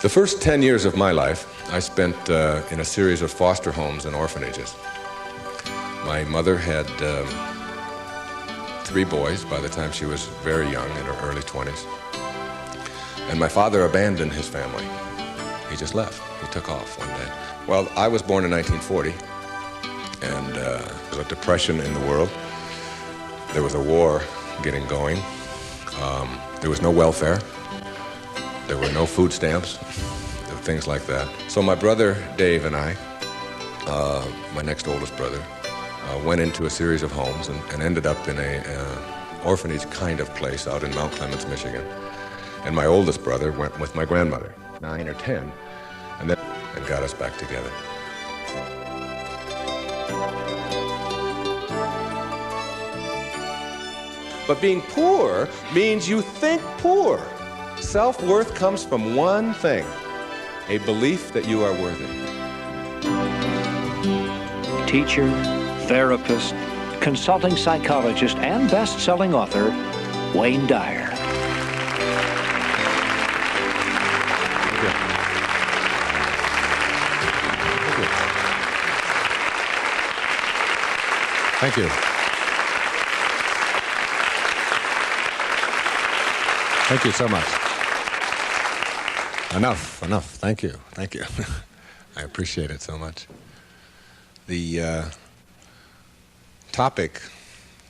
The first 10 years of my life, I spent in a series of foster homes and orphanages. My mother had 3 boys by the time she was very young, in her early 20s. And my father abandoned his family. He just left. He took off one day. Well, I was born in 1940, and there was a depression in the world. There was a war getting going. There was no welfare. There were no food stamps, things like that. So my brother Dave and I, my next oldest brother, went into a series of homes and ended up in a orphanage kind of place out in Mount Clemens, Michigan. And my oldest brother went with my grandmother, 9 or 10, and got us back together. But being poor means you think poor. Self-worth comes from one thing, a belief that you are worthy. Teacher, therapist, consulting psychologist, and best-selling author, Wayne Dyer. Thank you. Thank you so much. Enough. Thank you. I appreciate it so much. The topic,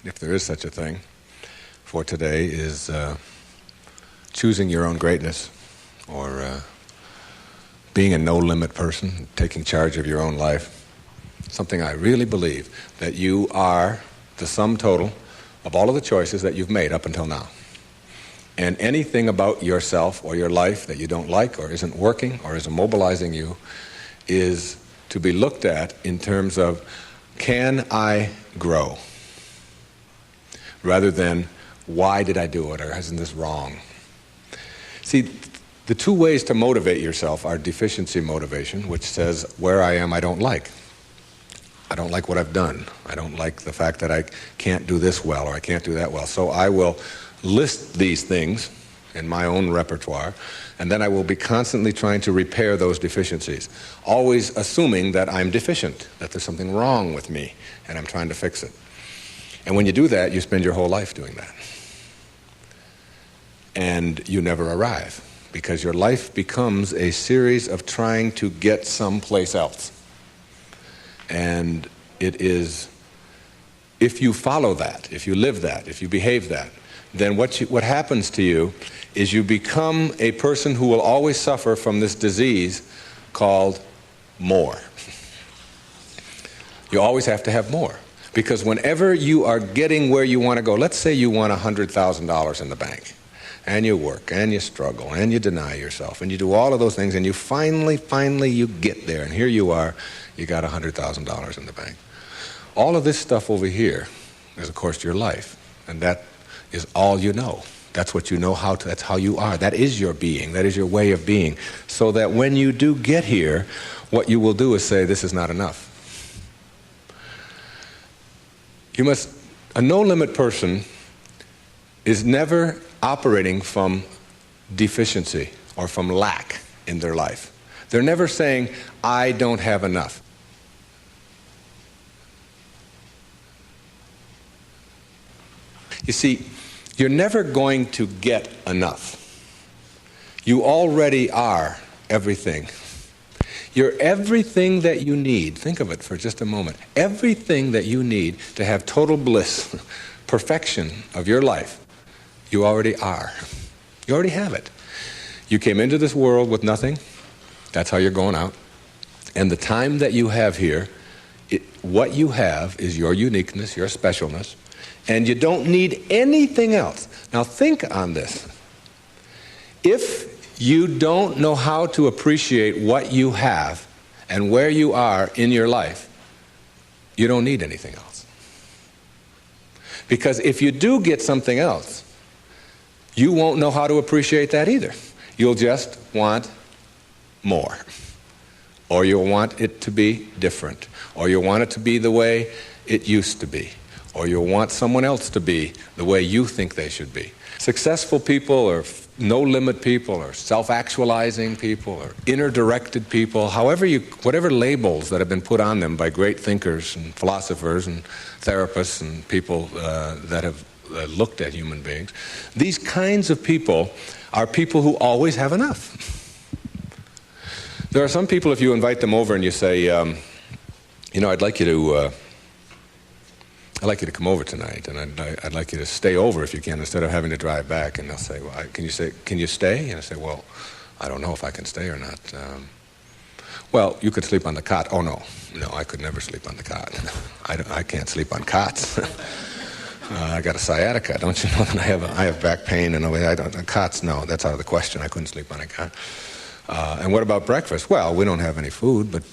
if there is such a thing, for today is choosing your own greatness, or being a no-limit person, taking charge of your own life. Something I really believe, that you are the sum total of all of the choices that you've made up until now. And anything about yourself or your life that you don't like or isn't working or isn't mobilizing you is to be looked at in terms of, can I grow? Rather than, why did I do it, or isn't this wrong? See, the 2 ways to motivate yourself are deficiency motivation, which says, where I am I don't like. I don't like what I've done. I don't like the fact that I can't do this well or I can't do that well. So I will list these things in my own repertoire, and then I will be constantly trying to repair those deficiencies, always assuming that I'm deficient, that there's something wrong with me, and I'm trying to fix it. And when you do that, you spend your whole life doing that. And you never arrive, because your life becomes a series of trying to get someplace else. And it is, if you follow that, if you live that, if you behave that, then what happens to you is you become a person who will always suffer from this disease called more. You always have to have more. Because whenever you are getting where you want to go, let's say you want $100,000 in the bank, and you work, and you struggle, and you deny yourself, and you do all of those things, and you finally you get there, and here you are, you got $100,000 in the bank. All of this stuff over here is, of course, your life, and that is all you know. That's what you know how to, that's how you are. That is your being. That is your way of being. So that when you do get here, what you will do is say, this is not enough. A no-limit person is never operating from deficiency or from lack in their life. They're never saying, I don't have enough. You see, you're never going to get enough. You already are everything. You're everything that you need. Think of it for just a moment. Everything that you need to have total bliss, perfection of your life, you already are. You already have it. You came into this world with nothing. That's how you're going out. And the time that you have here, what you have is your uniqueness, your specialness, and you don't need anything else. Now think on this. If you don't know how to appreciate what you have and where you are in your life, you don't need anything else. Because if you do get something else, you won't know how to appreciate that either. You'll just want more. Or you'll want it to be different. Or you'll want it to be the way it used to be. or you'll want someone else to be the way you think they should be. Successful people or no-limit people or self-actualizing people or inner-directed people, whatever labels that have been put on them by great thinkers and philosophers and therapists and people that have looked at human beings, these kinds of people are people who always have enough. There are some people, if you invite them over and you say, I'd like you to come over tonight, and I'd like you to stay over if you can, instead of having to drive back. And they'll say, well, can you stay? And I say, well, I don't know if I can stay or not. Well, you could sleep on the cot. Oh, no, I could never sleep on the cot. I can't sleep on cots. I got a sciatica. Don't you know that I have back pain and cots? No, that's out of the question. I couldn't sleep on a cot. And what about breakfast? Well, we don't have any food, but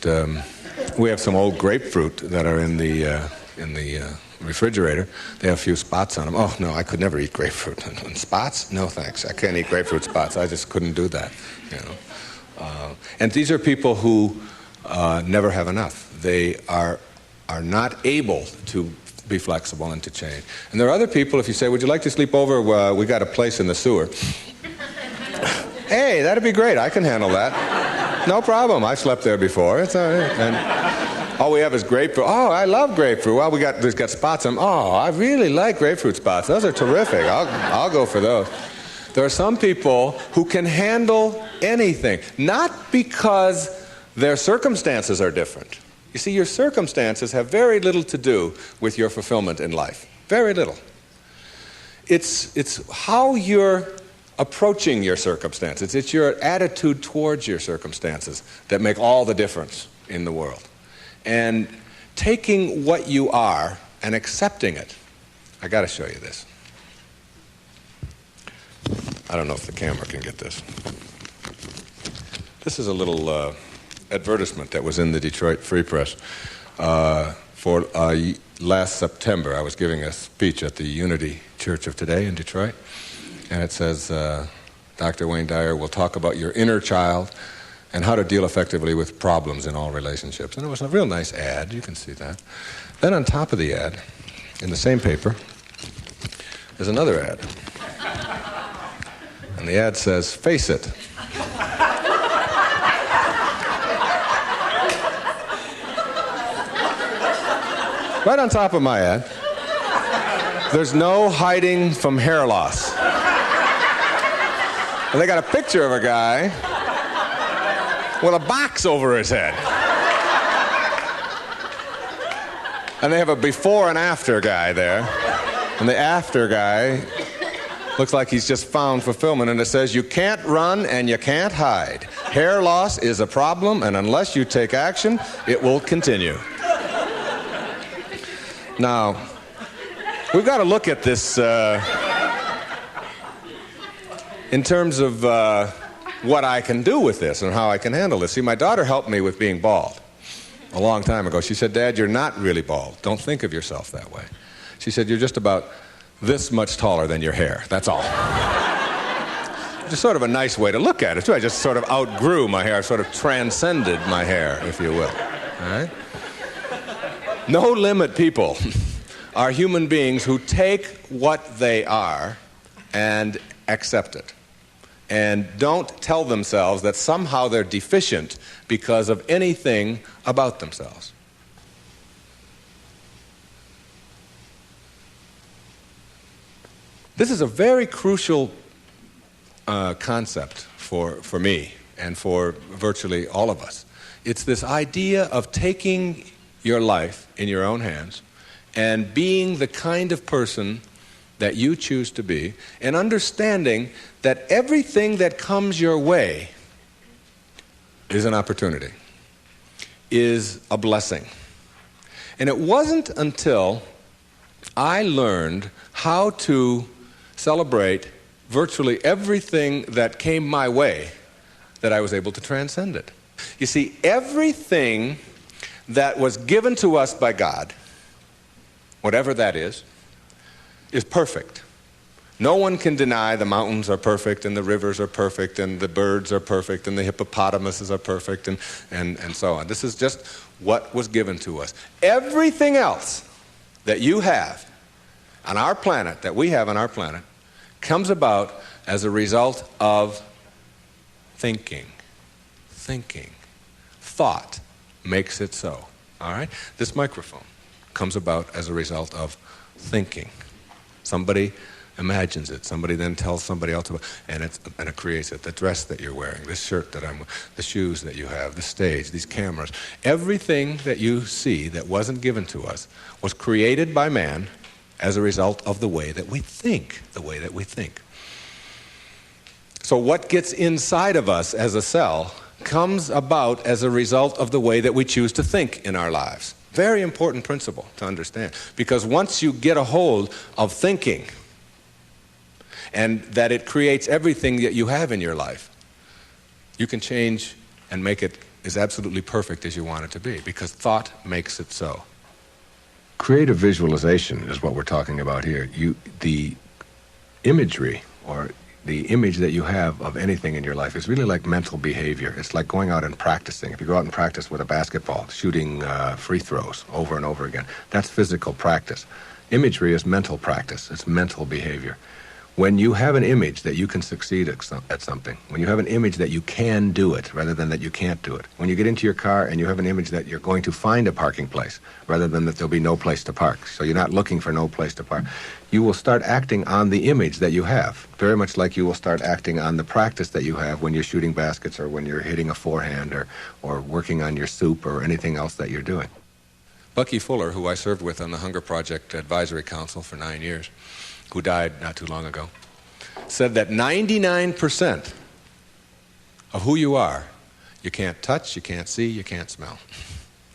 we have some old grapefruit that are in the refrigerator. They have a few spots on them. Oh, no, I could never eat grapefruit. And spots? No, thanks. I can't eat grapefruit spots. I just couldn't do that. And these are people who never have enough. They are not able to be flexible and to change. And there are other people, if you say, would you like to sleep over? We got a place in the sewer. Hey, that'd be great. I can handle that. No problem. I slept there before. It's all right. And all we have is grapefruit. Oh, I love grapefruit. Well, there's got spots on them. Oh, I really like grapefruit spots. Those are terrific. I'll go for those. There are some people who can handle anything, not because their circumstances are different. You see, your circumstances have very little to do with your fulfillment in life. Very little. It's how you're approaching your circumstances. It's your attitude towards your circumstances that make all the difference in the world. And taking what you are and accepting it. I got to show you this. I don't know if the camera can get this. This is a little advertisement that was in the Detroit Free Press for last September. I was giving a speech at the Unity Church of Today in Detroit, and it says, Dr. Wayne Dyer will talk about your inner child and how to deal effectively with problems in all relationships. And it was a real nice ad. You can see that. Then on top of the ad, in the same paper, there's another ad. And the ad says, face it. Right on top of my ad, there's no hiding from hair loss. And they got a picture of a guy with a box over his head. And they have a before and after guy there. And the after guy looks like he's just found fulfillment. And it says, you can't run and you can't hide. Hair loss is a problem, and unless you take action, it will continue. Now, we've got to look at this in terms of what I can do with this and how I can handle this. See, my daughter helped me with being bald a long time ago. She said, Dad, you're not really bald. Don't think of yourself that way. She said, you're just about this much taller than your hair. That's all. Just sort of a nice way to look at it, too. I just sort of outgrew my hair, sort of transcended my hair, if you will. All right? No limit people are human beings who take what they are and accept it. And don't tell themselves that somehow they're deficient because of anything about themselves. This is a very crucial concept for me and for virtually all of us. It's this idea of taking your life in your own hands and being the kind of person that you choose to be, and understanding that everything that comes your way is an opportunity, is a blessing. And it wasn't until I learned how to celebrate virtually everything that came my way that I was able to transcend it. You see, everything that was given to us by God, whatever that is perfect. No one can deny the mountains are perfect and the rivers are perfect and the birds are perfect and the hippopotamuses are perfect and so on. This is just what was given to us. Everything else that you have on our planet, that we have on our planet, comes about as a result of thinking. Thinking. Thought makes it so. All right? This microphone comes about as a result of thinking. Somebody imagines it. Somebody then tells somebody else about it, and it creates it. The dress that you're wearing, this shirt that I'm wearing, the shoes that you have, the stage, these cameras. Everything that you see that wasn't given to us was created by man as a result of the way that we think, the way that we think. So what gets inside of us as a cell comes about as a result of the way that we choose to think in our lives. Very important principle to understand. Because once you get a hold of thinking, and that it creates everything that you have in your life, you can change and make it as absolutely perfect as you want it to be, because thought makes it so. Creative visualization is what we're talking about here. The imagery, or the image that you have of anything in your life, is really like mental behavior. It's like going out and practicing. If you go out and practice with a basketball, shooting free throws over and over again, that's physical practice. Imagery is mental practice. It's mental behavior. When you have an image that you can succeed at something, when you have an image that you can do it rather than that you can't do it, when you get into your car and you have an image that you're going to find a parking place rather than that there'll be no place to park, so you're not looking for no place to park, you will start acting on the image that you have, very much like you will start acting on the practice that you have when you're shooting baskets or when you're hitting a forehand or working on your soup or anything else that you're doing. Bucky Fuller, who I served with on the Hunger Project Advisory Council for 9 years, who died not too long ago, said that 99% of who you are, you can't touch, you can't see, you can't smell.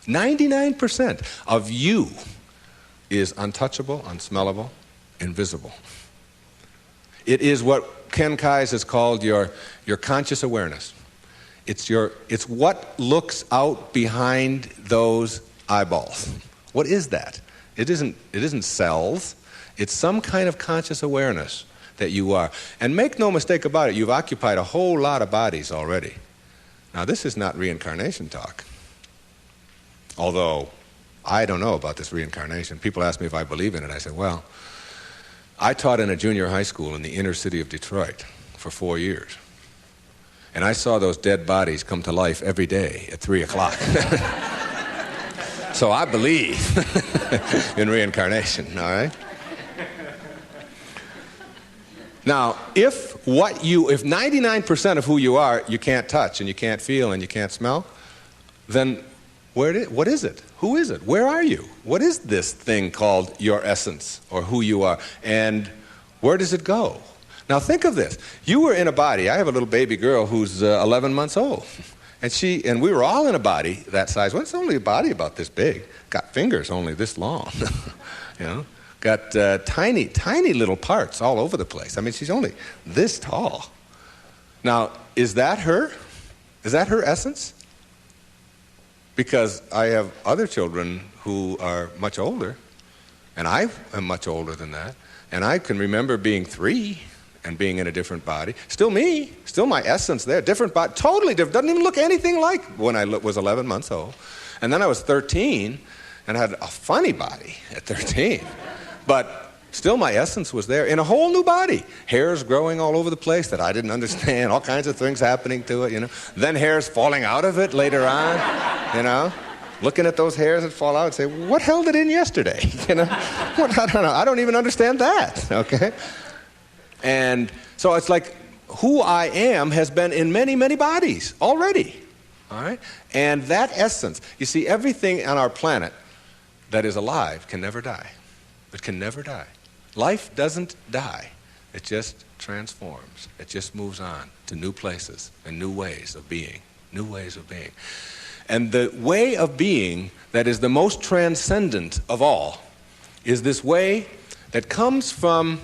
99% of you is untouchable, unsmellable, invisible. It is what Ken Kais has called your conscious awareness. It's what looks out behind those eyeballs. What is that? It isn't cells. It's some kind of conscious awareness that you are. And make no mistake about it, you've occupied a whole lot of bodies already. Now, this is not reincarnation talk. Although, I don't know about this reincarnation. People ask me if I believe in it. I say, well, I taught in a junior high school in the inner city of Detroit for 4 years. And I saw those dead bodies come to life every day at 3 o'clock. So I believe in reincarnation, all right? Now, if 99% of who you are, you can't touch and you can't feel and you can't smell, then what is it? Who is it? Where are you? What is this thing called your essence or who you are? And where does it go? Now think of this. You were in a body. I have a little baby girl who's 11 months old. And we were all in a body that size. Well, it's only a body about this big. Got fingers only this long. You know? Got tiny, tiny little parts all over the place. I mean, she's only this tall. Now, is that her? Is that her essence? Because I have other children who are much older, and I am much older than that, and I can remember being 3 and being in a different body. Still me, still my essence there, different body, totally different, doesn't even look anything like when I was 11 months old. And then I was 13 and had a funny body at 13. But still my essence was there in a whole new body. Hairs growing all over the place that I didn't understand, all kinds of things happening to it, you know. Then hairs falling out of it later on, you know. Looking at those hairs that fall out and say, what held it in yesterday? You know, I don't know. I don't even understand that, okay? And so it's like who I am has been in many, many bodies already, all right? And that essence, you see, everything on our planet that is alive can never die. It can never die. Life doesn't die. It just transforms. It just moves on to new places and new ways of being, new ways of being. And the way of being that is the most transcendent of all is this way that comes from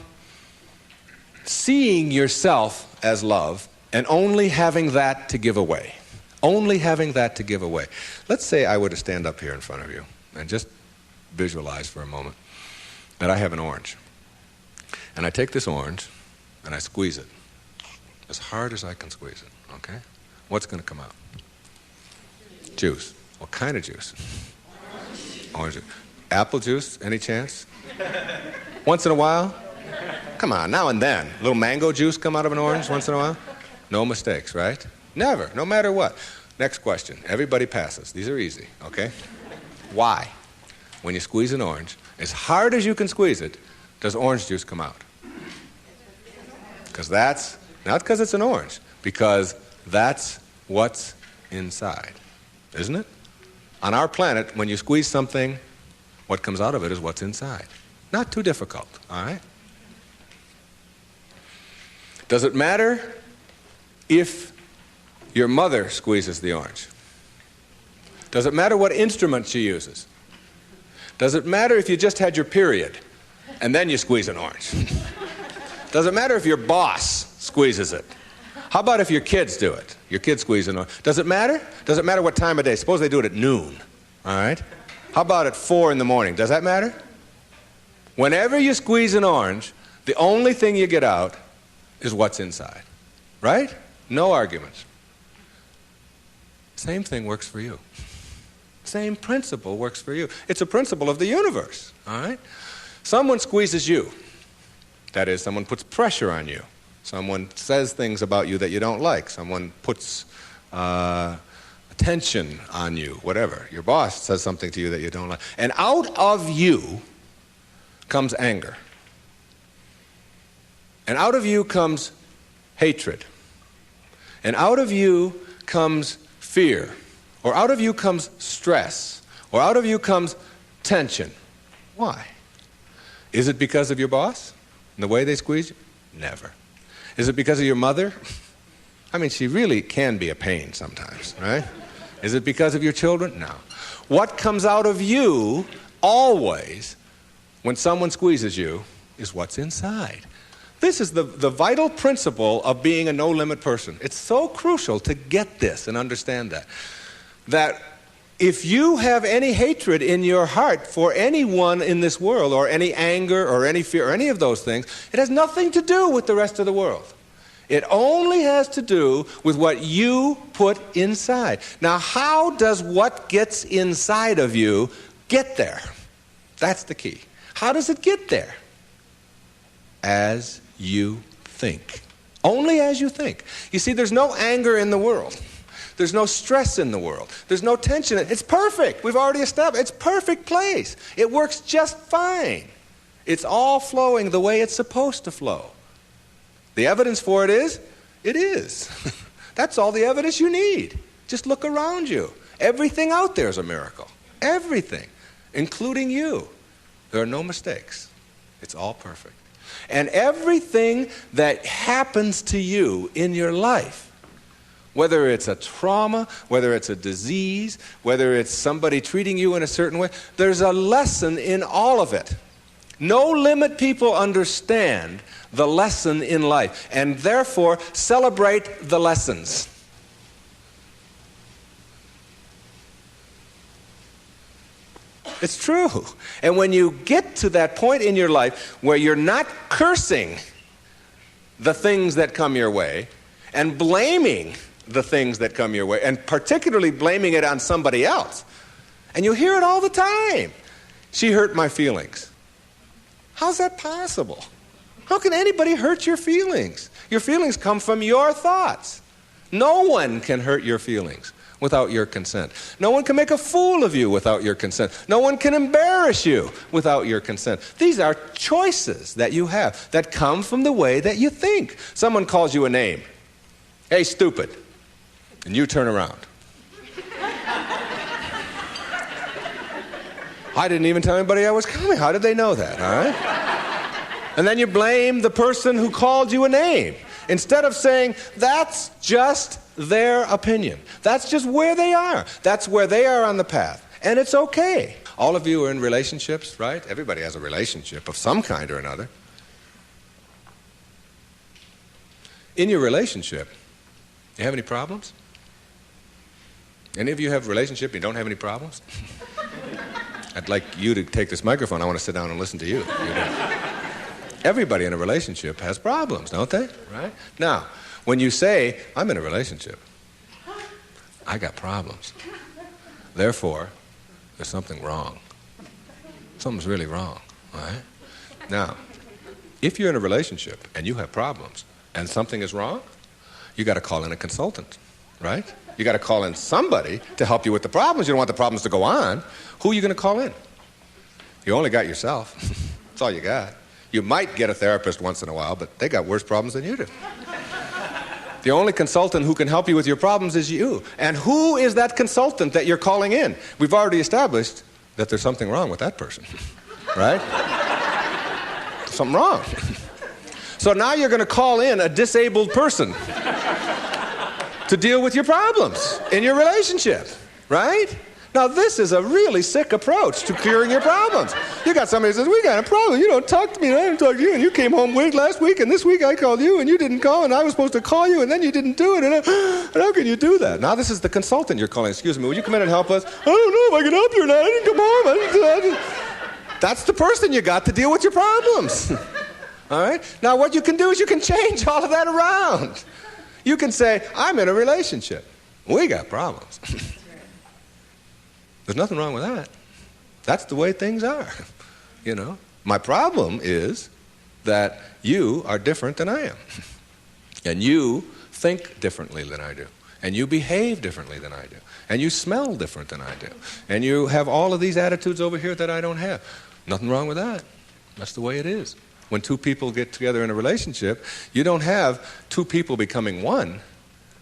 seeing yourself as love and only having that to give away. Only having that to give away. Let's say I were to stand up here in front of you and just visualize for a moment that I have an orange. And I take this orange and I squeeze it as hard as I can squeeze it, okay? What's going to come out? Juice. What kind of juice? Orange juice. Apple juice, any chance? Once in a while? Come on, now and then. A little mango juice come out of an orange once in a while? No mistakes, right? Never, no matter what. Next question. Everybody passes. These are easy, okay? Why, when you squeeze an orange, as hard as you can squeeze it, does orange juice come out? Because that's, not because it's an orange, because that's what's inside, isn't it? On our planet, when you squeeze something, what comes out of it is what's inside. Not too difficult, all right? Does it matter if your mother squeezes the orange? Does it matter what instrument she uses? Does it matter if you just had your period and then you squeeze an orange? Does it matter if your boss squeezes it? How about if your kids do it? Your kids squeeze an orange. Does it matter? Does it matter what time of day? Suppose they do it at noon, all right? How about at 4 in the morning? Does that matter? Whenever you squeeze an orange, the only thing you get out is what's inside, right? No arguments. Same thing works for you. Same principle works for you. It's a principle of the universe, all right? Someone squeezes you. That is, someone puts pressure on you. Someone says things about you that you don't like. Someone puts attention on you, whatever. Your boss says something to you that you don't like. And out of you comes anger. And out of you comes hatred. And out of you comes fear. Or out of you comes stress. Or out of you comes tension. Why? Is it because of your boss and the way they squeeze you? Never. Is it because of your mother? I mean, she really can be a pain sometimes, right? Is it because of your children? No. What comes out of you always when someone squeezes you is what's inside. This is the vital principle of being a no-limit person. It's so crucial to get this and understand that. That if you have any hatred in your heart for anyone in this world, or any anger, or any fear, or any of those things, it has nothing to do with the rest of the world. It only has to do with what you put inside. Now, how does what gets inside of you get there? That's the key. How does it get there? As you think. Only as you think. You see, there's no anger in the world. There's no stress in the world. There's no tension. It's perfect. We've already established. It's a perfect place. It works just fine. It's all flowing the way it's supposed to flow. The evidence for it is. That's all the evidence you need. Just look around you. Everything out there is a miracle. Everything, including you. There are no mistakes. It's all perfect. And everything that happens to you in your life, whether it's a trauma, whether it's a disease, whether it's somebody treating you in a certain way, there's a lesson in all of it. No-limit people understand the lesson in life and therefore celebrate the lessons. It's true. And when you get to that point in your life where you're not cursing the things that come your way and blaming the things that come your way, and particularly blaming it on somebody else, and you hear it all the time. She hurt my feelings. How's that possible? How can anybody hurt your feelings? Your feelings come from your thoughts. No one can hurt your feelings without your consent. No one can make a fool of you without your consent. No one can embarrass you without your consent. These are choices that you have that come from the way that you think. Someone calls you a name. Hey, stupid. And you turn around. I didn't even tell anybody I was coming. How did they know that, all right? And then you blame the person who called you a name. Instead of saying, that's just their opinion. That's just where they are. That's where they are on the path. And it's okay. All of you are in relationships, right? Everybody has a relationship of some kind or another. In your relationship, you have any problems? Any of you have a relationship and you don't have any problems? I'd like you to take this microphone. I want to sit down and listen to you. Everybody in a relationship has problems, don't they? Right? Now, when you say, I'm in a relationship, I got problems. Therefore, there's something wrong. Something's really wrong, all right? Now, if you're in a relationship and you have problems and something is wrong, you got to call in a consultant, right? You got to call in somebody to help you with the problems. You don't want the problems to go on. Who are you going to call in? You only got yourself. That's all you got. You might get a therapist once in a while, but they got worse problems than you do. The only consultant who can help you with your problems is you. And who is that consultant that you're calling in? We've already established that there's something wrong with that person, right? Something wrong. So now you're going to call in a disabled person to deal with your problems in your relationship, right? Now this is a really sick approach to curing your problems. You got somebody who says, we got a problem, you don't talk to me, and I didn't talk to you, and you came home late last week, and this week I called you, and you didn't call, and I was supposed to call you, and then you didn't do it, and how can you do that? Now this is the consultant you're calling. Excuse me, will you come in and help us? I don't know if I can help you or not. I didn't come home. I didn't. That's the person you got to deal with your problems. All right? Now what you can do is you can change all of that around. You can say, I'm in a relationship. We got problems. There's nothing wrong with that. That's the way things are, you know. My problem is that you are different than I am. And you think differently than I do. And you behave differently than I do. And you smell different than I do. And you have all of these attitudes over here that I don't have. Nothing wrong with that. That's the way it is. When two people get together in a relationship, you don't have two people becoming one.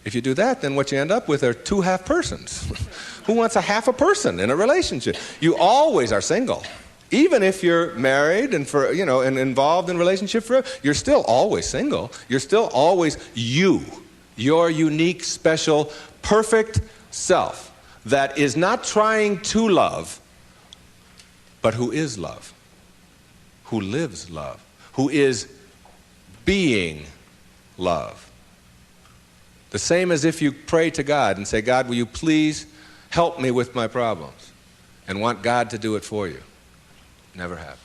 If you do that, then what you end up with are two half persons. Who wants a half a person in a relationship? You always are single. Even if you're married and and involved in a relationship forever, you're still always single. You're still always you. Your unique, special, perfect self that is not trying to love, but who is love, who lives love, who is being love. The same as if you pray to God and say, God, will you please help me with my problems? And want God to do it for you. Never happen.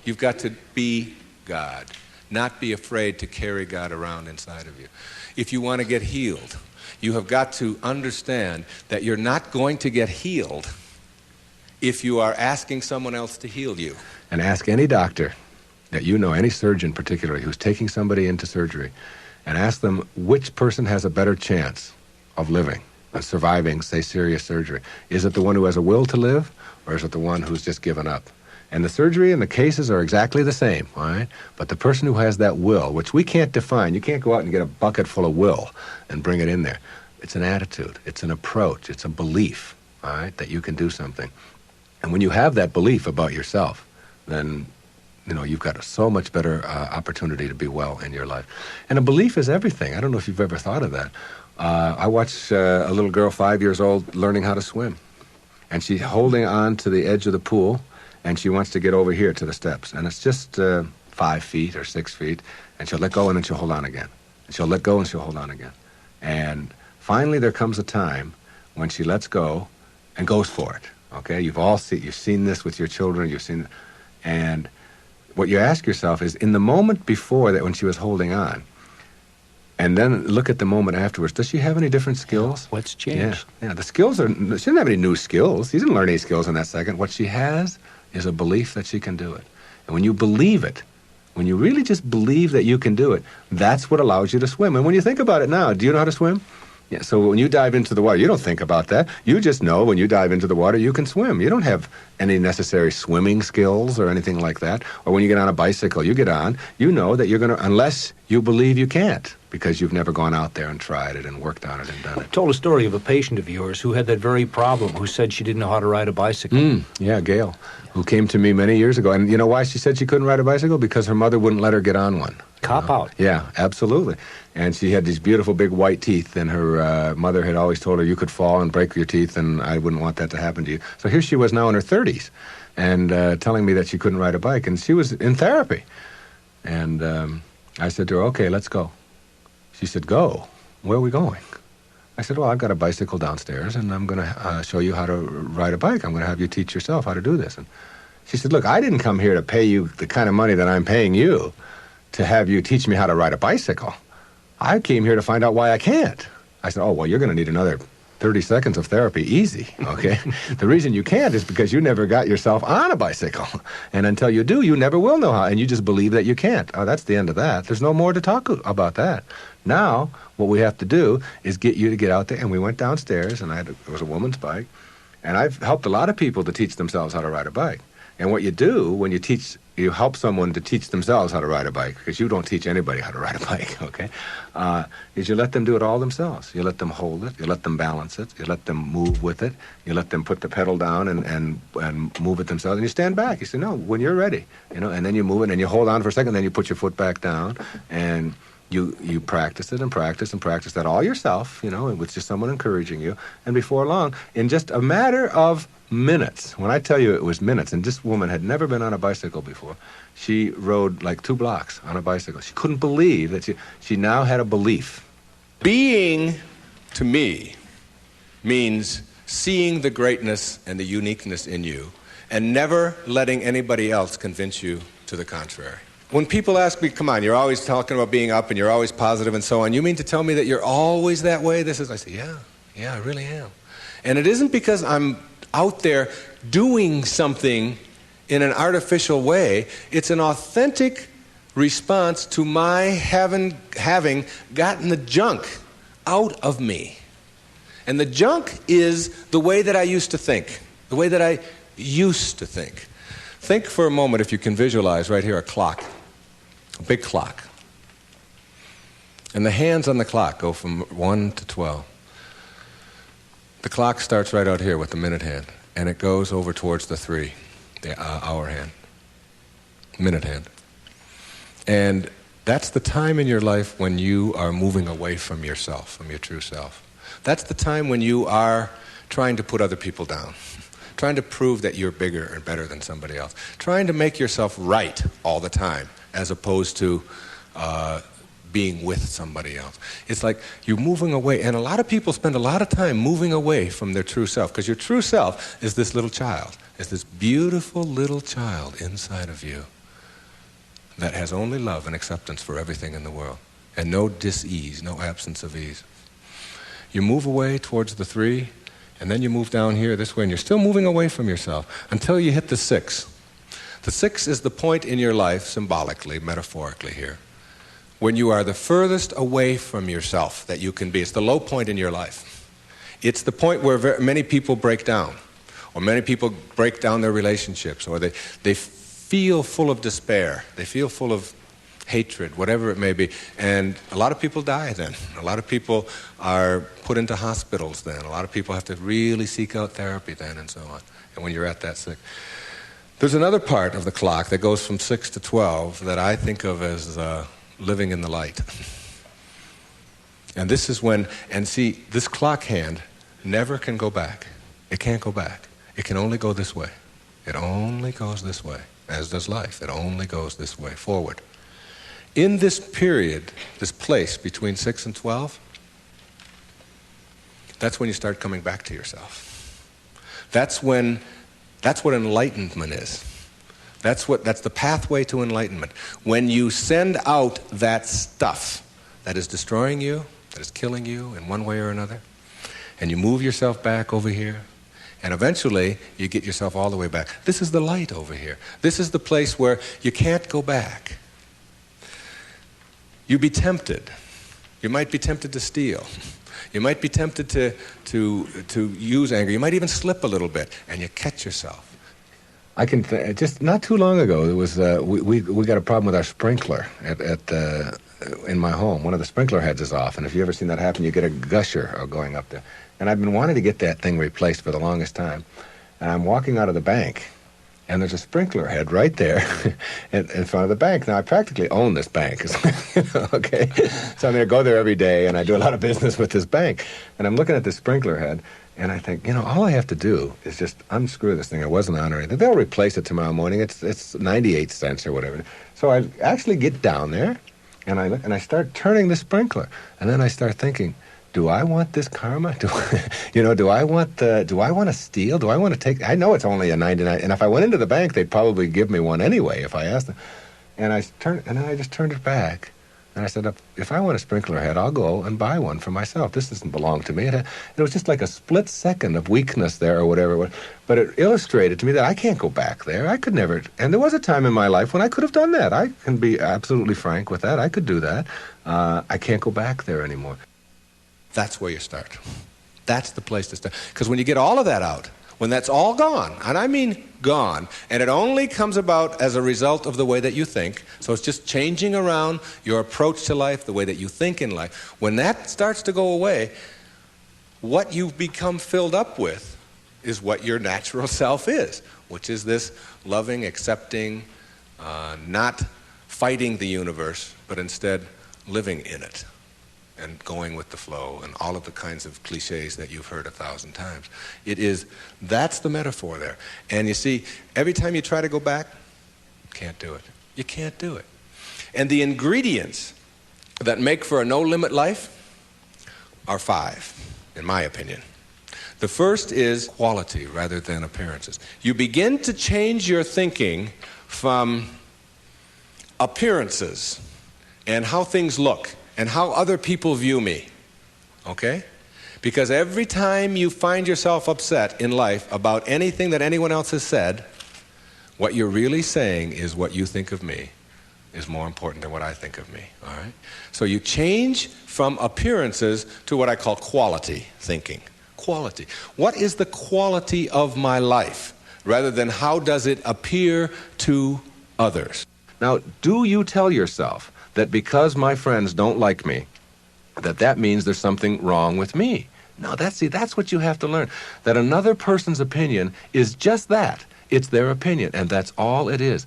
You've got to be God, not be afraid to carry God around inside of you. If you want to get healed, you have got to understand that you're not going to get healed if you are asking someone else to heal you. And ask any doctor that you know, any surgeon particularly, who's taking somebody into surgery, and ask them which person has a better chance of living, of surviving, say, serious surgery. Is it the one who has a will to live, or is it the one who's just given up? And the surgery and the cases are exactly the same, all right? But the person who has that will, which we can't define, you can't go out and get a bucket full of will and bring it in there. It's an attitude, it's an approach, it's a belief, all right, that you can do something. And when you have that belief about yourself, then you've got a so much better opportunity to be well in your life. And a belief is everything. I don't know if you've ever thought of that. I watched a little girl, 5 years old, learning how to swim. And she's holding on to the edge of the pool, and she wants to get over here to the steps. And it's just 5 feet or 6 feet, and she'll let go and then she'll hold on again. And she'll let go and she'll hold on again. And finally there comes a time when she lets go and goes for it. Okay? You've seen this with your children, and what you ask yourself is, in the moment before that when she was holding on, and then look at the moment afterwards, does she have any different skills? What's changed? Yeah, the skills she doesn't have any new skills. She didn't learn any skills in that second. What she has is a belief that she can do it. And when you believe it, when you really just believe that you can do it, that's what allows you to swim. And when you think about it now, do you know how to swim? Yeah, so when you dive into the water, you don't think about that. You just know when you dive into the water, you can swim. You don't have any necessary swimming skills or anything like that. Or when you get on a bicycle, you get on, you know that you're going to, unless you believe you can't, because you've never gone out there and tried it and worked on it and done it. You told a story of a patient of yours who had that very problem, who said she didn't know how to ride a bicycle. Yeah, Gail, who came to me many years ago. And you know why she said she couldn't ride a bicycle? Because her mother wouldn't let her get on one. Cop out. Yeah, absolutely. And she had these beautiful big white teeth, and her mother had always told her, you could fall and break your teeth, and I wouldn't want that to happen to you. So here she was now in her 30s, and telling me that she couldn't ride a bike, and she was in therapy. And I said to her, okay, let's go. She said, go? Where are we going? I said, well, I've got a bicycle downstairs, and I'm going to show you how to ride a bike. I'm going to have you teach yourself how to do this. And she said, look, I didn't come here to pay you the kind of money that I'm paying you to have you teach me how to ride a bicycle. I came here to find out why I can't. I said, oh, well, you're going to need another 30 seconds of therapy easy, okay? The reason you can't is because you never got yourself on a bicycle. And until you do, you never will know how. And you just believe that you can't. Oh, that's the end of that. There's no more to talk about that. Now, what we have to do is get you to get out there. And we went downstairs, and it was a woman's bike. And I've helped a lot of people to teach themselves how to ride a bike. And what you do when you help someone to teach themselves how to ride a bike, because you don't teach anybody how to ride a bike, okay, is you let them do it all themselves. You let them hold it. You let them balance it. You let them move with it. You let them put the pedal down and move it themselves. And you stand back. You say, no, when you're ready, and then you move it, and you hold on for a second, then you put your foot back down, and you practice it and practice and practice that all yourself, and with just someone encouraging you. And before long, in just a matter of minutes, when I tell you it was minutes, and this woman had never been on a bicycle before, she rode like 2 blocks on a bicycle. She couldn't believe that she now had a belief. Being, to me, means seeing the greatness and the uniqueness in you and never letting anybody else convince you to the contrary. When people ask me, come on, you're always talking about being up and you're always positive and so on, you mean to tell me that you're always that way? I say, yeah, I really am. And it isn't because I'm out there doing something in an artificial way. It's an authentic response to my having gotten the junk out of me. And the junk is the way that I used to think, the way that I used to think. Think for a moment, if you can visualize right here, a clock, a big clock. And the hands on the clock go from 1 to 12. The clock starts right out here with the minute hand, and it goes over towards the 3, the hour hand, minute hand. And that's the time in your life when you are moving away from yourself, from your true self. That's the time when you are trying to put other people down, trying to prove that you're bigger and better than somebody else, trying to make yourself right all the time, as opposed to being with somebody else. It's like you're moving away, and a lot of people spend a lot of time moving away from their true self, because your true self is this little child, is this beautiful little child inside of you that has only love and acceptance for everything in the world, and no dis-ease, no absence of ease. You move away towards the 3, and then you move down here this way, and you're still moving away from yourself until you hit the 6. The 6 is the point in your life, symbolically, metaphorically here, when you are the furthest away from yourself that you can be. It's the low point in your life. It's the point where many people break down, or many people break down their relationships, or they feel full of despair. They feel full of hatred, whatever it may be. And a lot of people die then. A lot of people are put into hospitals then. A lot of people have to really seek out therapy then, and so on. And when you're at that sick. There's another part of the clock that goes from 6 to 12 that I think of as living in the light. And this is when, and see, this clock hand never can go back. It can't go back. It can only go this way. It only goes this way, as does life. It only goes this way, forward. In this period, this place between 6 and 12, that's when you start coming back to yourself. That's what enlightenment is. That's the pathway to enlightenment. When you send out that stuff that is destroying you, that is killing you in one way or another, and you move yourself back over here, and eventually you get yourself all the way back. This is the light over here. This is the place where you can't go back. You'd be tempted. You might be tempted to steal. You might be tempted to use anger. You might even slip a little bit, and you catch yourself. I can just not too long ago, there was we got a problem with our sprinkler in my home. One of the sprinkler heads is off, and if you ever seen that happen, you get a gusher going up there. And I've been wanting to get that thing replaced for the longest time. And I'm walking out of the bank, and there's a sprinkler head right there in front of the bank. Now, I practically own this bank, okay? So I'm going to go there every day, and I do a lot of business with this bank. And I'm looking at this sprinkler head, and I think, all I have to do is just unscrew this thing. It wasn't on or anything. They'll replace it tomorrow morning. It's 98 cents or whatever. So I actually get down there, and I look, and I start turning the sprinkler. And then I start thinking, do I want this karma? Do I want to steal? Do I want to take? I know it's only a 99, and if I went into the bank, they'd probably give me one anyway if I asked them. And then I just turned it back, And I said, if I want a sprinkler head, I'll go and buy one for myself. This doesn't belong to me. It was just like a split second of weakness there or whatever it was. But it illustrated to me that I can't go back there. I could never. And there was a time in my life when I could have done that. I can be absolutely frank with that. I could do that. I can't go back there anymore. That's where you start. That's the place to start. Because when you get all of that out, when that's all gone, and I mean gone, and it only comes about as a result of the way that you think, so it's just changing around your approach to life, the way that you think in life, when that starts to go away, what you've become filled up with is what your natural self is, which is this loving, accepting, not fighting the universe, but instead living in it and going with the flow and all of the kinds of cliches that you've heard 1,000 times. That's the metaphor there. And you see, every time you try to go back, can't do it. You can't do it. And the ingredients that make for a no-limit life are 5, in my opinion. The first is quality rather than appearances. You begin to change your thinking from appearances and how things look and how other people view me, okay? Because every time you find yourself upset in life about anything that anyone else has said, what you're really saying is what you think of me is more important than what I think of me, all right? So you change from appearances to what I call quality thinking. Quality. What is the quality of my life, rather than how does it appear to others? Now, do you tell yourself that because my friends don't like me, that means there's something wrong with me? No, that's what you have to learn. That another person's opinion is just that. It's their opinion, and that's all it is.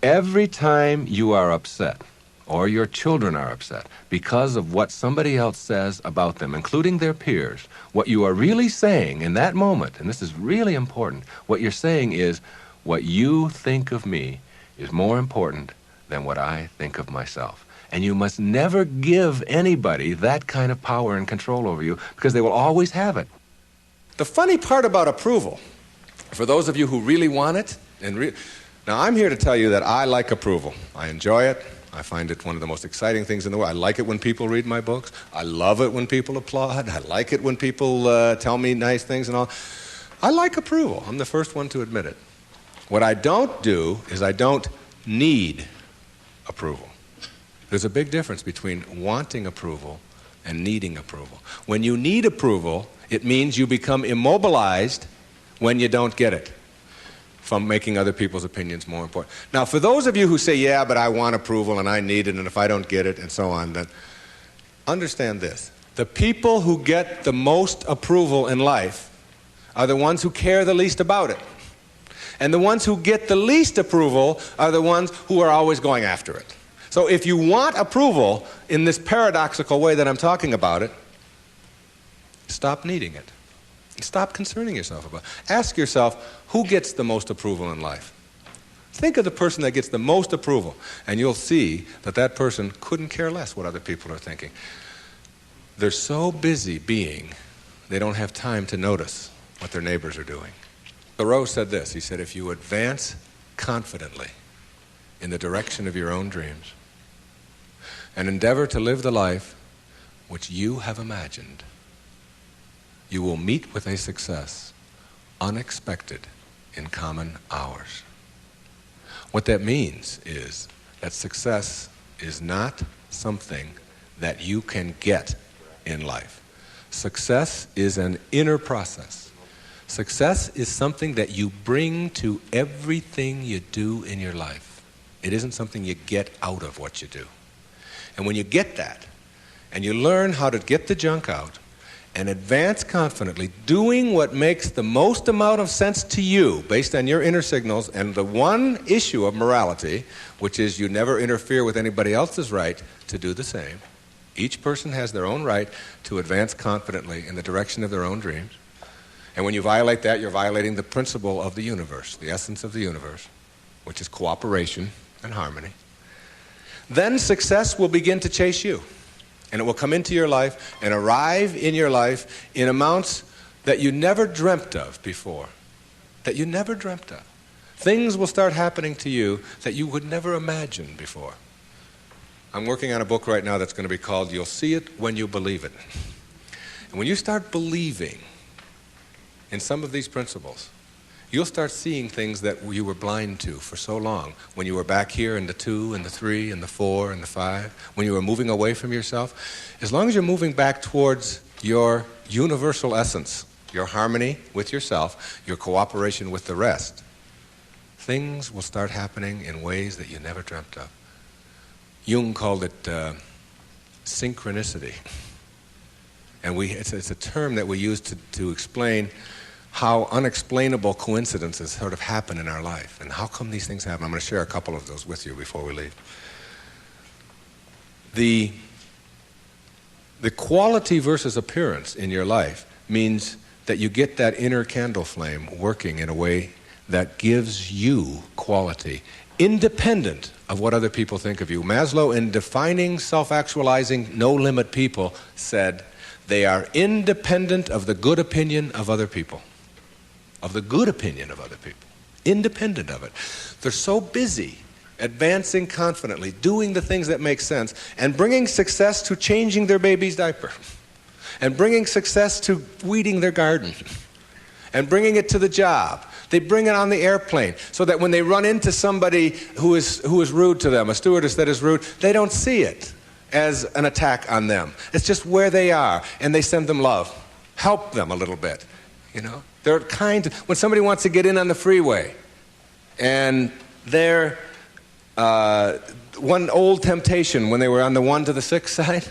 Every time you are upset, or your children are upset, because of what somebody else says about them, including their peers, what you are really saying in that moment, and this is really important, what you're saying is, what you think of me is more important than what I think of myself. And you must never give anybody that kind of power and control over you, because they will always have it. The funny part about approval, for those of you who really want it, now I'm here to tell you that I like approval. I enjoy it. I find it one of the most exciting things in the world. I like it when people read my books. I love it when people applaud. I like it when people tell me nice things and all. I like approval. I'm the first one to admit it. What I don't do is I don't need approval. There's a big difference between wanting approval and needing approval. When you need approval, it means you become immobilized when you don't get it, from making other people's opinions more important. Now, for those of you who say, yeah, but I want approval and I need it, and if I don't get it, and so on, then understand this. The people who get the most approval in life are the ones who care the least about it. And the ones who get the least approval are the ones who are always going after it. So if you want approval in this paradoxical way that I'm talking about it, stop needing it. Stop concerning yourself about it. Ask yourself, who gets the most approval in life? Think of the person that gets the most approval, and you'll see that that person couldn't care less what other people are thinking. They're so busy being, they don't have time to notice what their neighbors are doing. Thoreau said this. He said, if you advance confidently in the direction of your own dreams and endeavor to live the life which you have imagined, you will meet with a success unexpected in common hours. What that means is that success is not something that you can get in life. Success is an inner process. Success is something that you bring to everything you do in your life. It isn't something you get out of what you do. And when you get that, and you learn how to get the junk out, and advance confidently, doing what makes the most amount of sense to you based on your inner signals and the one issue of morality, which is you never interfere with anybody else's right to do the same. Each person has their own right to advance confidently in the direction of their own dreams. And when you violate that, you're violating the principle of the universe, the essence of the universe, which is cooperation and harmony. Then success will begin to chase you. And it will come into your life and arrive in your life in amounts that you never dreamt of before. That you never dreamt of. Things will start happening to you that you would never imagine before. I'm working on a book right now that's going to be called You'll See It When You Believe It. And when you start believing in some of these principles, you'll start seeing things that you were blind to for so long. When you were back here in the 2 and the 3 and the 4 and the 5, when you were moving away from yourself, as long as you're moving back towards your universal essence, your harmony with yourself, your cooperation with the rest, things will start happening in ways that you never dreamt of. Jung called it synchronicity. And it's a term that we use to explain how unexplainable coincidences sort of happen in our life. And how come these things happen? I'm going to share a couple of those with you before we leave. The quality versus appearance in your life means that you get that inner candle flame working in a way that gives you quality, independent of what other people think of you. Maslow, in defining self-actualizing, no-limit people, said they are independent of the good opinion of other people. Of the good opinion of other people. Independent of it. They're so busy advancing confidently, doing the things that make sense, and bringing success to changing their baby's diaper, and bringing success to weeding their garden, and bringing it to the job. They bring it on the airplane so that when they run into somebody who is rude to them, a stewardess that is rude, they don't see it as an attack on them. It's just where they are, and they send them love. Help them a little bit, you know. They're kind. When somebody wants to get in on the freeway, and they're one old temptation when they were on the 1 to the 6 side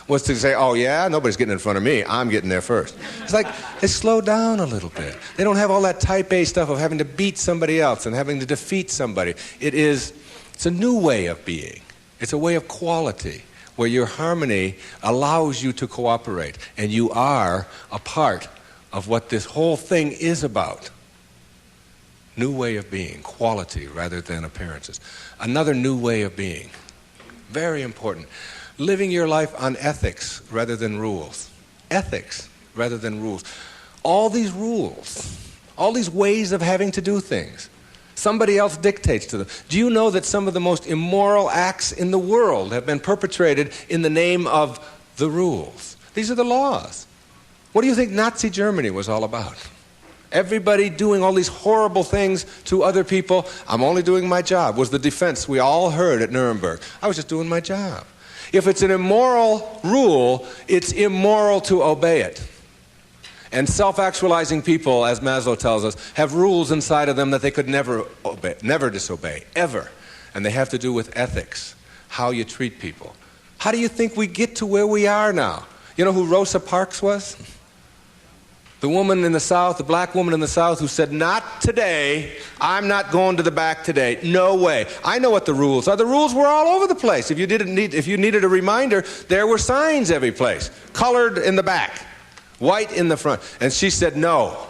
was to say, oh yeah, nobody's getting in front of me, I'm getting there first. It's like they slow down a little bit. They don't have all that type A stuff of having to beat somebody else and having to defeat somebody. It's a new way of being. It's a way of quality where your harmony allows you to cooperate, and you are a part of what this whole thing is about. New way of being, quality rather than appearances. Another new way of being, very important. Living your life on ethics rather than rules. Ethics rather than rules. All these rules, all these ways of having to do things, somebody else dictates to them. Do you know that some of the most immoral acts in the world have been perpetrated in the name of the rules? These are the laws. What do you think Nazi Germany was all about? Everybody doing all these horrible things to other people. I'm only doing my job, was the defense we all heard at Nuremberg. I was just doing my job. If it's an immoral rule, it's immoral to obey it. And self-actualizing people, as Maslow tells us, have rules inside of them that they could never obey, never disobey, ever. And they have to do with ethics, how you treat people. How do you think we get to where we are now? You know who Rosa Parks was? The woman in the South, the black woman in the South who said, not today, I'm not going to the back today, no way. I know what the rules are. The rules were all over the place. If you needed a reminder, there were signs every place, colored in the back, white in the front. And she said, no,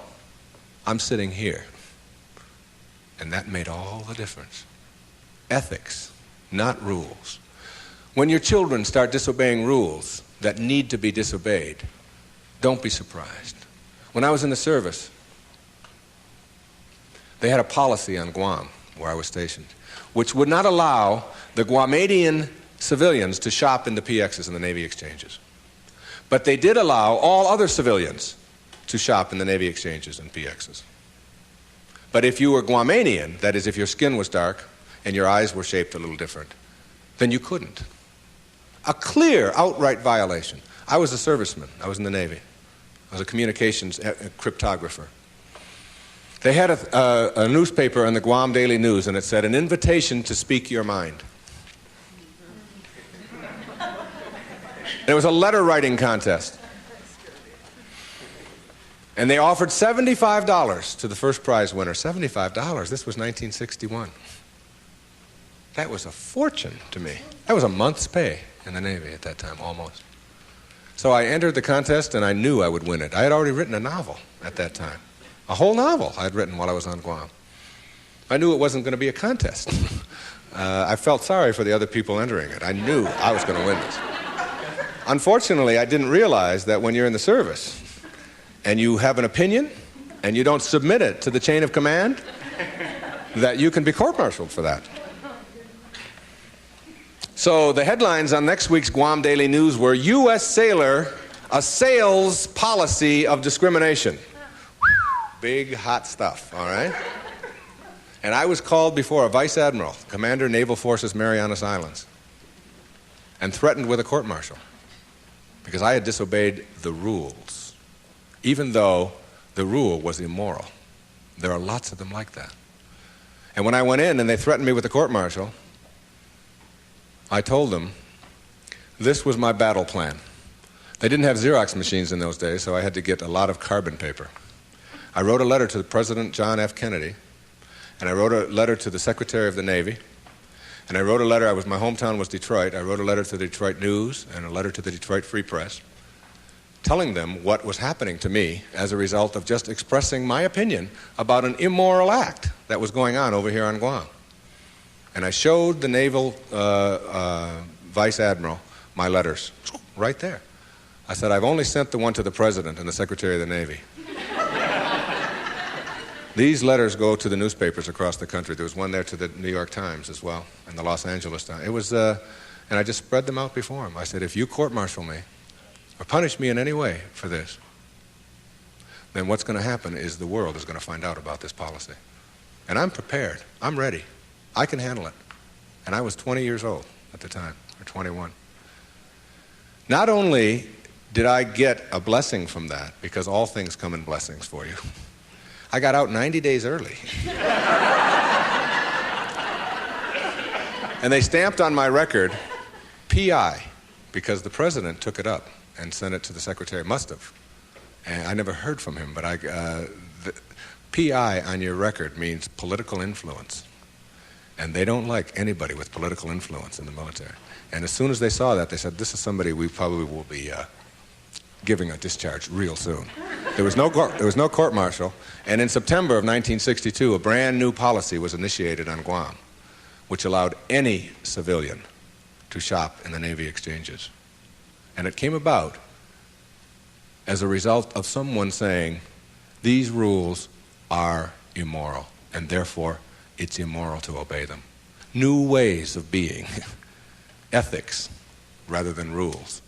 I'm sitting here. And that made all the difference. Ethics, not rules. When your children start disobeying rules that need to be disobeyed, don't be surprised. When I was in the service, they had a policy on Guam, where I was stationed, which would not allow the Guamanian civilians to shop in the PXs and the Navy exchanges. But they did allow all other civilians to shop in the Navy exchanges and PXs. But if you were Guamanian, that is, if your skin was dark and your eyes were shaped a little different, then you couldn't. A clear, outright violation. I was a serviceman. I was in the Navy. I was a communications cryptographer. They had a newspaper in the Guam Daily News, and it said, an invitation to speak your mind. And it was a letter writing contest. And they offered $75 to the first prize winner. $75, this was 1961. That was a fortune to me. That was a month's pay in the Navy at that time, almost. So I entered the contest, and I knew I would win it. I had already written a novel at that time. A whole novel I had written while I was on Guam. I knew it wasn't going to be a contest. I felt sorry for the other people entering it. I knew I was going to win this. Unfortunately, I didn't realize that when you're in the service and you have an opinion and you don't submit it to the chain of command, that you can be court-martialed for that. So the headlines on next week's Guam Daily News were U.S. sailor assails policy of discrimination. Big, hot stuff, all right? And I was called before a vice admiral, commander Naval Forces Marianas Islands, and threatened with a court-martial because I had disobeyed the rules, even though the rule was immoral. There are lots of them like that. And when I went in and they threatened me with a court-martial, I told them this was my battle plan. They didn't have Xerox machines in those days, so I had to get a lot of carbon paper. I wrote a letter to President John F. Kennedy, and I wrote a letter to the Secretary of the Navy, and I wrote a letter, my hometown was Detroit, I wrote a letter to the Detroit News and a letter to the Detroit Free Press, telling them what was happening to me as a result of just expressing my opinion about an immoral act that was going on over here on Guam. And I showed the Naval Vice Admiral my letters, right there. I said, I've only sent the one to the President and the Secretary of the Navy. These letters go to the newspapers across the country. There was one there to the New York Times as well, and the Los Angeles Times. It was, and I just spread them out before him. I said, if you court-martial me or punish me in any way for this, then what's going to happen is the world is going to find out about this policy. And I'm prepared. I'm ready. I can handle it. And I was 20 years old at the time, or 21. Not only did I get a blessing from that, because all things come in blessings for you, I got out 90 days early. And they stamped on my record, P.I., because the president took it up and sent it to the secretary. Must have. And I never heard from him, but the P.I. on your record means political influence. And they don't like anybody with political influence in the military. And as soon as they saw that, they said, this is somebody we probably will be giving a discharge real soon. There was no court-martial, and in September of 1962, a brand new policy was initiated on Guam, which allowed any civilian to shop in the Navy exchanges. And it came about as a result of someone saying, these rules are immoral, and therefore it's immoral to obey them. New ways of being, ethics rather than rules.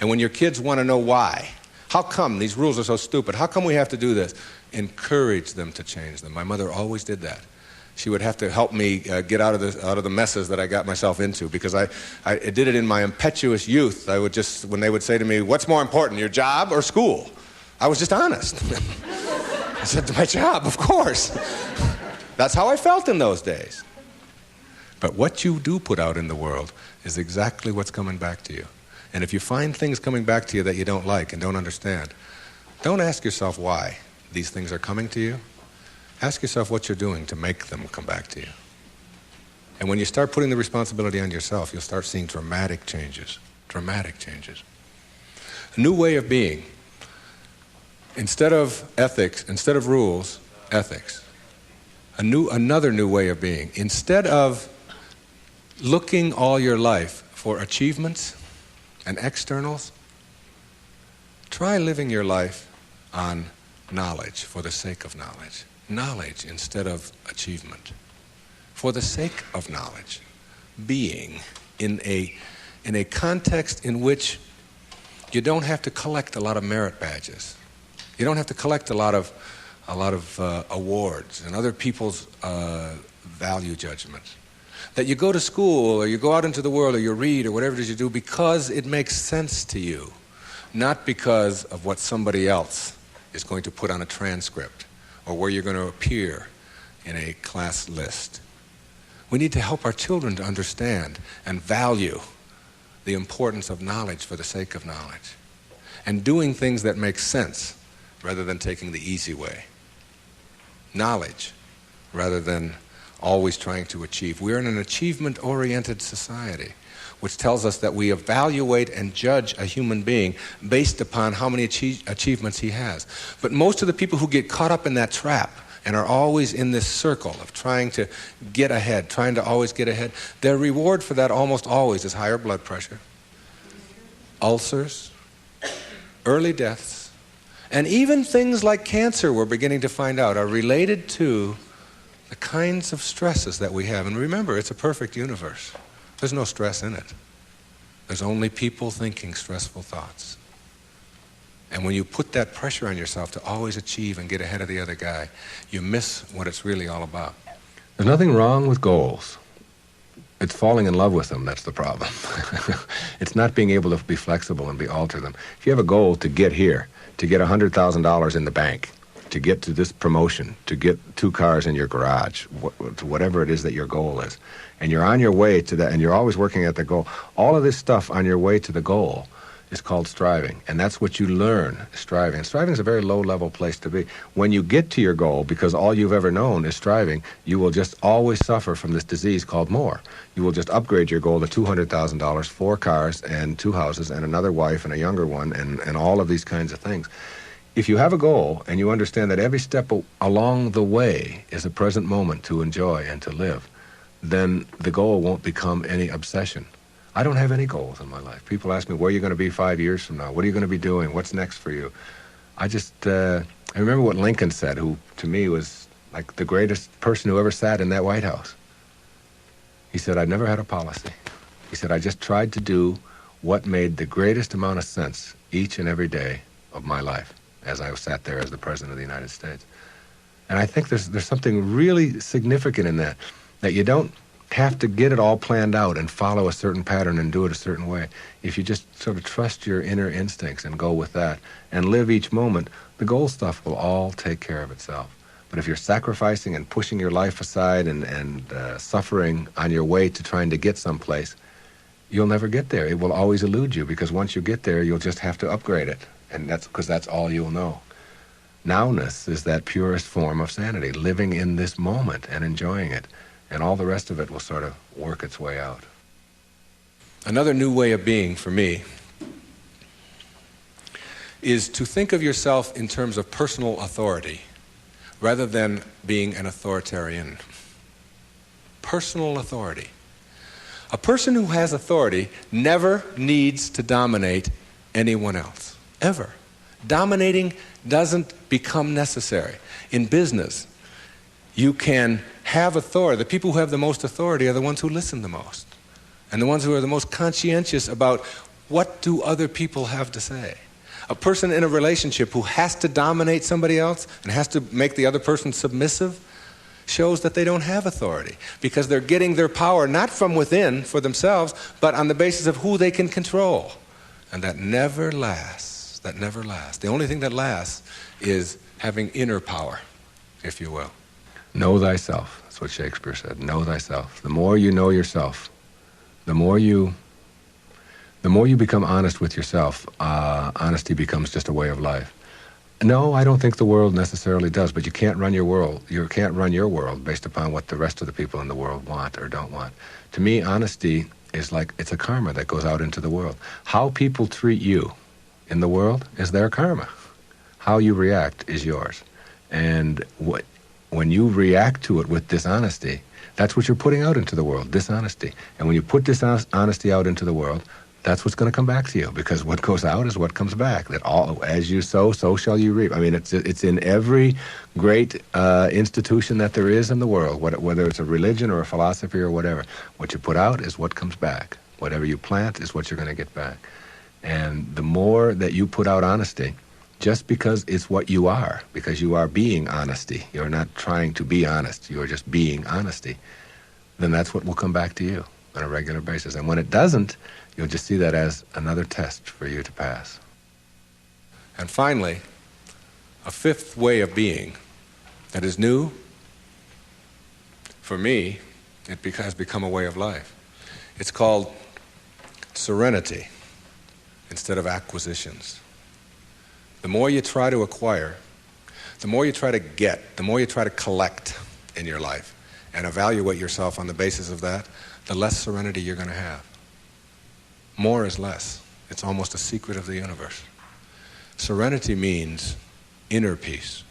And when your kids want to know why, how come these rules are so stupid? How come we have to do this? Encourage them to change them. My mother always did that. She would have to help me get out of the messes that I got myself into, because I did it in my impetuous youth. I would just, when they would say to me, what's more important, your job or school? I was just honest. I said, my job, of course. That's how I felt in those days. But what you do put out in the world is exactly what's coming back to you. And if you find things coming back to you that you don't like and don't understand, don't ask yourself why these things are coming to you. Ask yourself what you're doing to make them come back to you. And when you start putting the responsibility on yourself, you'll start seeing dramatic changes. Dramatic changes. A new way of being. Instead of ethics, instead of rules, ethics. Another new way of being. Instead of looking all your life for achievements and externals, try living your life on knowledge for the sake of knowledge. Knowledge instead of achievement. For the sake of knowledge. Being in a context in which you don't have to collect a lot of merit badges. You don't have to collect a lot of awards and other people's value judgments. That you go to school or you go out into the world or you read or whatever it is you do because it makes sense to you, not because of what somebody else is going to put on a transcript or where you're going to appear in a class list. We need to help our children to understand and value the importance of knowledge for the sake of knowledge and doing things that make sense rather than taking the easy way. Knowledge rather than always trying to achieve. We're in an achievement-oriented society, which tells us that we evaluate and judge a human being based upon how many achievements he has. But most of the people who get caught up in that trap and are always in this circle of trying to get ahead, trying to always get ahead, their reward for that almost always is higher blood pressure, ulcers, early deaths, and even things like cancer, we're beginning to find out, are related to the kinds of stresses that we have. And remember, it's a perfect universe. There's no stress in it. There's only people thinking stressful thoughts. And when you put that pressure on yourself to always achieve and get ahead of the other guy, you miss what it's really all about. There's nothing wrong with goals. It's falling in love with them that's the problem. It's not being able to be flexible and alter them. If you have a goal to get here, to get $100,000 in the bank, to get to this promotion, to get 2 cars in your garage, to whatever it is that your goal is, and you're on your way to that, and you're always working at the goal, all of this stuff on your way to the goal is called striving, and that's what you learn, striving. And striving is a very low-level place to be. When you get to your goal, because all you've ever known is striving, you will just always suffer from this disease called more. You will just upgrade your goal to $200,000, 4 cars and 2 houses and another wife and a younger one and all of these kinds of things. If you have a goal and you understand that every step along the way is a present moment to enjoy and to live, then the goal won't become any obsession. I don't have any goals in my life. People ask me, where are you going to be 5 years from now? What are you going to be doing? What's next for you? I remember what Lincoln said, who to me was like the greatest person who ever sat in that White House. He said, I never had a policy. He said, I just tried to do what made the greatest amount of sense each and every day of my life as I sat there as the President of the United States. And I think there's something really significant in that you don't have to get it all planned out and follow a certain pattern and do it a certain way. If you just sort of trust your inner instincts and go with that and live each moment, the goal stuff will all take care of itself. But if you're sacrificing and pushing your life aside and suffering on your way to trying to get someplace, you'll never get there. It will always elude you, because once you get there, you'll just have to upgrade it. And that's because that's all you'll know. Nowness is that purest form of sanity, living in this moment and enjoying it. And all the rest of it will sort of work its way out. Another new way of being for me is to think of yourself in terms of personal authority rather than being an authoritarian. Personal authority. A person who has authority never needs to dominate anyone else, ever. Dominating doesn't become necessary. In business, you can have authority. The people who have the most authority are the ones who listen the most, and the ones who are the most conscientious about what do other people have to say. A person in a relationship who has to dominate somebody else and has to make the other person submissive shows that they don't have authority, because they're getting their power not from within for themselves, but on the basis of who they can control. And that never lasts. That never lasts. The only thing that lasts is having inner power, if you will. Know thyself. That's what Shakespeare said. Know thyself. The more you know yourself, the more you become honest with yourself, honesty becomes just a way of life. No, I don't think the world necessarily does, but you can't run your world. You can't run your world based upon what the rest of the people in the world want or don't want. To me, honesty is like, it's a karma that goes out into the world. How people treat you in the world is their karma. How you react is yours. And when you react to it with dishonesty, that's what you're putting out into the world, dishonesty. And when you put dishonesty out into the world, that's what's going to come back to you, because what goes out is what comes back. That all, as you sow, so shall you reap. I mean, it's in every great institution that there is in the world, whether it's a religion or a philosophy or whatever. What you put out is what comes back. Whatever you plant is what you're going to get back. And the more that you put out honesty, just because it's what you are, because you are being honesty, you're not trying to be honest, you're just being honesty, then that's what will come back to you on a regular basis. And when it doesn't, you'll just see that as another test for you to pass. And finally, a fifth way of being that is new, for me, it has become a way of life. It's called serenity instead of acquisitions. The more you try to acquire, the more you try to get, the more you try to collect in your life and evaluate yourself on the basis of that, the less serenity you're going to have. More is less. It's almost a secret of the universe. Serenity means inner peace.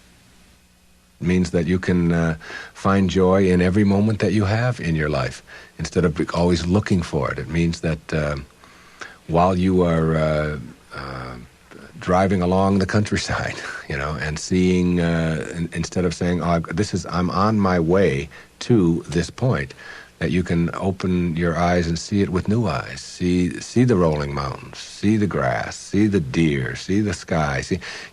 It means that you can find joy in every moment that you have in your life instead of always looking for it. It means that while you are driving along the countryside, and seeing, instead of saying, I'm on my way to this point, that you can open your eyes and see it with new eyes. See the rolling mountains, see the grass, see the deer, see the sky.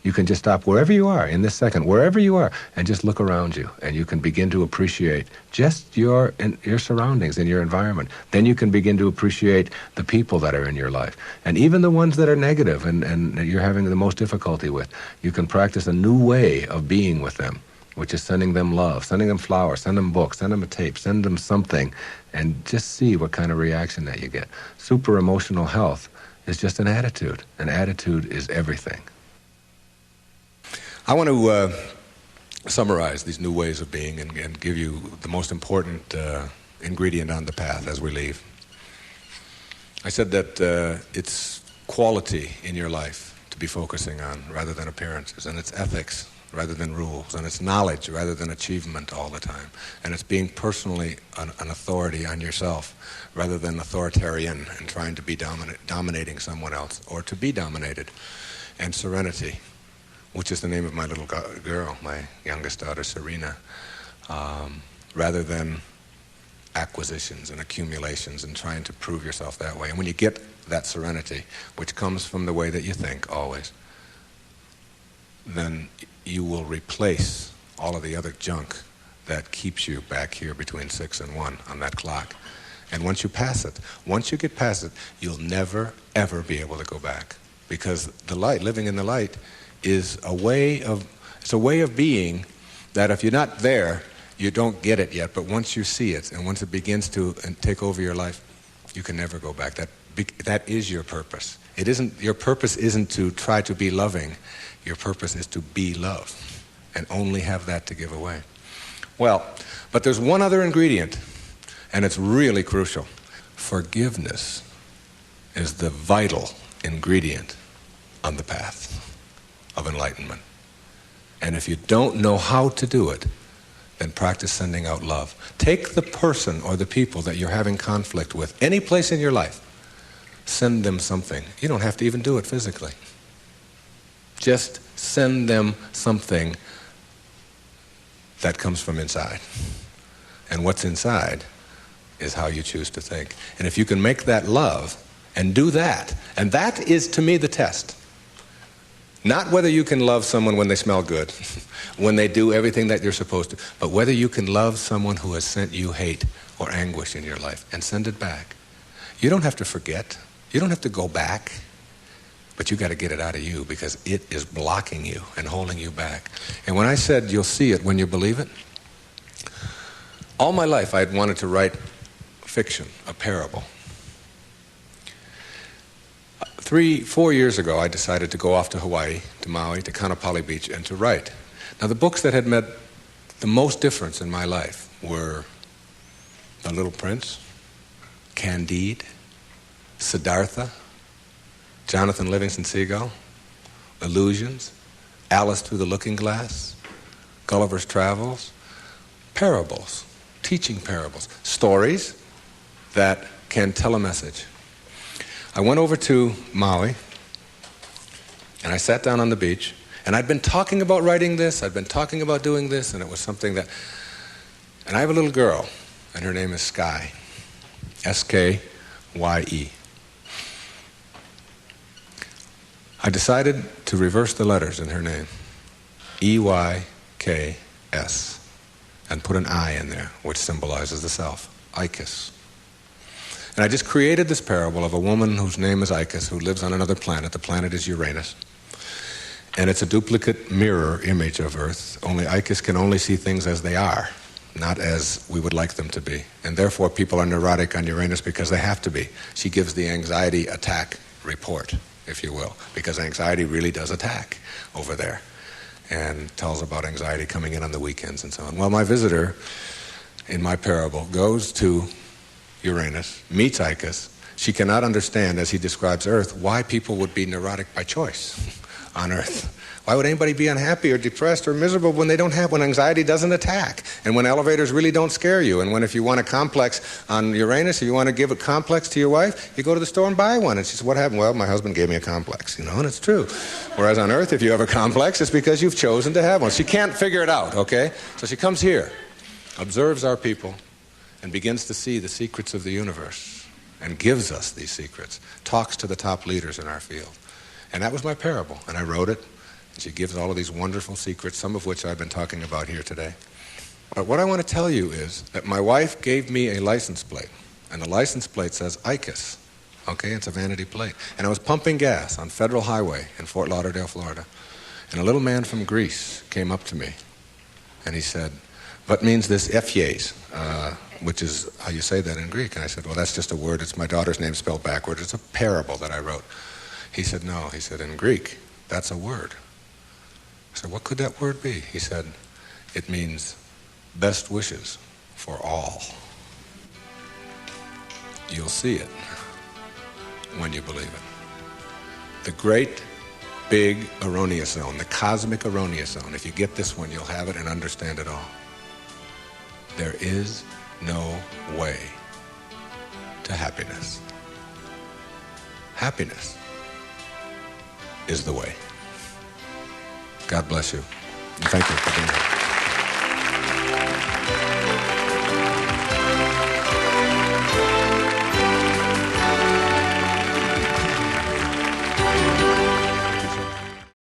You can just stop wherever you are in this second, wherever you are, and just look around you, and you can begin to appreciate just your surroundings and your environment. Then you can begin to appreciate the people that are in your life, and even the ones that are negative and you're having the most difficulty with. You can practice a new way of being with them, which is sending them love, sending them flowers, send them books, send them a tape, send them something, and just see what kind of reaction that you get. Super emotional health is just an attitude. An attitude is everything. I want to summarize these new ways of being and give you the most important ingredient on the path as we leave. I said that it's quality in your life to be focusing on rather than appearances, and it's ethics rather than rules, and it's knowledge rather than achievement all the time, and it's being personally an authority on yourself rather than authoritarian and trying to be dominating someone else or to be dominated, and serenity, which is the name of my little girl, my youngest daughter, Serena, rather than acquisitions and accumulations and trying to prove yourself that way. And when you get that serenity, which comes from the way that you think always, then you will replace all of the other junk that keeps you back here between 6 and 1 on that clock. And once you get past it, you'll never, ever be able to go back. Because the light, living in the light, is a way of being that if you're not there, you don't get it yet. But once you see it, and once it begins to take over your life, you can never go back. That is your purpose. Your purpose isn't to try to be loving. Your purpose is to be love and only have that to give away. Well, but there's one other ingredient, and it's really crucial. Forgiveness is the vital ingredient on the path of enlightenment. And if you don't know how to do it, then practice sending out love. Take the person or the people that you're having conflict with, any place in your life, send them something. You don't have to even do it physically. Just send them something that comes from inside. And what's inside is how you choose to think. And if you can make that love and do that, and that is to me the test. Not whether you can love someone when they smell good, when they do everything that you're supposed to, but whether you can love someone who has sent you hate or anguish in your life and send it back. You don't have to forget. You don't have to go back. But you got to get it out of you because it is blocking you and holding you back. And when I said you'll see it when you believe it, all my life I had wanted to write fiction, a parable. 3-4 years ago, I decided to go off to Hawaii, to Maui, to Kaanapali Beach, and to write. Now, the books that had made the most difference in my life were The Little Prince, Candide, Siddhartha, Jonathan Livingston Seagull, Illusions, Alice Through the Looking Glass, Gulliver's Travels, parables, teaching parables, stories that can tell a message. I went over to Maui, and I sat down on the beach, and I'd been talking about writing this, I'd been talking about doing this, and it was something that... And I have a little girl, and her name is Sky, S-K-Y-E. I decided to reverse the letters in her name, E-Y-K-S, and put an I in there, which symbolizes the self, Icus. And I just created this parable of a woman whose name is Icus, who lives on another planet. The planet is Uranus. And it's a duplicate mirror image of Earth, only Icus can only see things as they are, not as we would like them to be. And therefore people are neurotic on Uranus because they have to be. She gives the anxiety attack report, if you will, because anxiety really does attack over there, and tells about anxiety coming in on the weekends and so on. Well, my visitor in my parable goes to Uranus, meets Icus. She cannot understand, as he describes Earth, why people would be neurotic by choice on Earth. Why would anybody be unhappy or depressed or miserable when anxiety doesn't attack, and when elevators really don't scare you, and when if you want a complex on Uranus, if you want to give a complex to your wife, you go to the store and buy one. And she says, what happened? Well, my husband gave me a complex, and it's true. Whereas on Earth, if you have a complex, it's because you've chosen to have one. She can't figure it out, okay? So she comes here. observes our people, and begins to see the secrets of the universe, and gives us these secrets, talks to the top leaders in our field. And that was my parable, and I wrote it, and she gives all of these wonderful secrets, some of which I've been talking about here today. But what I want to tell you is that my wife gave me a license plate, and the license plate says ICUS. Okay, it's a vanity plate. And I was pumping gas on Federal Highway in Fort Lauderdale, Florida, and a little man from Greece came up to me, and he said, "What means this Ephies?" Which is how you say that in Greek. And I said, "Well, that's just a word. It's my daughter's name spelled backwards. It's a parable that I wrote." He said, "No." He said, "In Greek, that's a word." I said, "What could that word be?" He said, "It means best wishes for all." You'll see it when you believe it. The great, big erroneous zone, the cosmic erroneous zone. If you get this one, you'll have it and understand it all. There is no way to happiness. Happiness is the way. God bless you. And thank you for being here.